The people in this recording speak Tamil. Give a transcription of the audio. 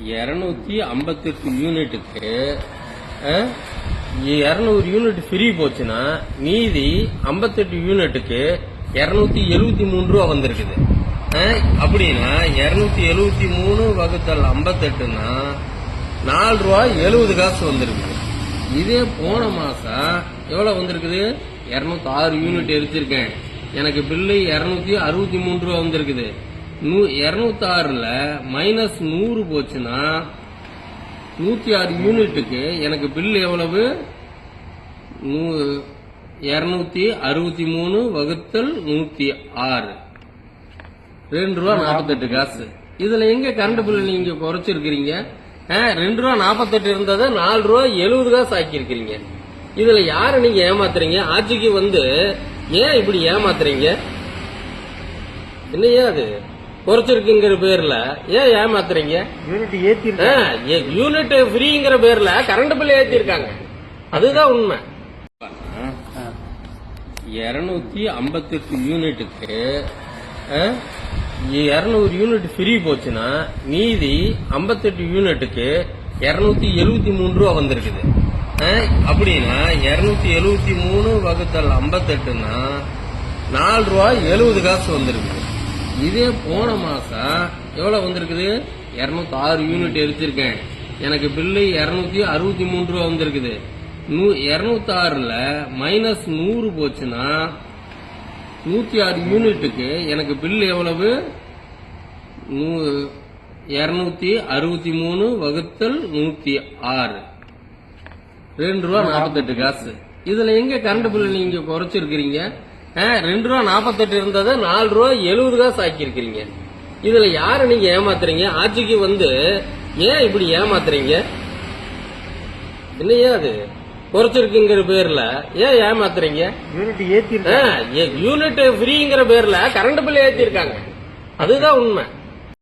258 யூனிட்டுக்கு 200 யூனிட் ஃப்ரீ போச்சுன்னா மீதி 58 யூனிட்டுக்கு 273 ரூபா வந்திருக்குது. அப்படின்னா 273 வகுத்தல் 58ன்னா 4 ரூபா 70 காசு வந்திருக்குது. இதே போன மாசம் எவ்வளவு வந்திருக்குது? 206 யூனிட் எடுத்திருக்கேன், எனக்கு பில்லு 263 ரூபா வந்திருக்குது. 206ல மைனஸ் 100 போச்சுன்னா 106 யூனிட்டுக்கு எனக்கு பில் எவ்வளவு? 263 வகுத்தல் 106 2 ரூபா 48 காசு. இதுல எங்க கரண்ட் பில் நீங்க குறைச்சிருக்கிறீங்க? 2 ரூபா 48 இருந்ததை 4 ரூபா 70 காசு ஆக்கியிருக்கிறீங்க. இதுல யார நீங்க ஏமாத்துறீங்க? ஆட்சிக்கு வந்து ஏன் இப்படி ஏமாத்துறீங்க? என்னையா அது குறைச்சிருக்குங்கிற பேர்ல ஏன் ஏமாத்துறீங்க? யூனிட் ஃப்ரீங்கிற பேர்ல கரண்ட் பில் ஏத்திருக்காங்க, அதுதான் உண்மை. 258 யூனிட்டுக்கு 200 யூனிட் ஃப்ரீ போச்சுன்னா மீதி 58 யூனிட்டுக்கு 273 ரூபா வந்திருக்குது. அப்படின்னா 273 வகுத்தல் 58ன்னா 4 ரூபா 70 காசு வந்திருக்குது. இதே போன மாசம் எவ்வளவு வந்திருக்குது? 206 யூனிட் எடுத்திருக்கேன், எனக்கு பில்லு 263 ரூபா வந்திருக்குது. 206ல மைனஸ் 100 போச்சுன்னா 106 யூனிட்டுக்கு எனக்கு பில் எவ்வளவு? 263 வகுத்தல் 106 2 ரூபா 48 காசு. இதுல எங்க கரண்ட் பில் நீங்க குறைச்சிருக்கிறீங்க? 2 ரூபா 48 இருந்ததை 4 ரூபா 70 காசு ஆக்கியிருக்கிறீங்க. இதுல யார நீங்க ஏமாத்துறீங்க? ஆட்சிக்கு வந்து ஏன் இப்படி ஏமாத்துறீங்க? என்னையா அது குறைச்சிருக்குங்கிற பேர்ல ஏன் ஏமாத்துறீங்க? யூனிட் ஃப்ரீங்கிற பேர்ல கரண்ட் பில் ஏத்திருக்காங்க, அதுதான் உண்மை.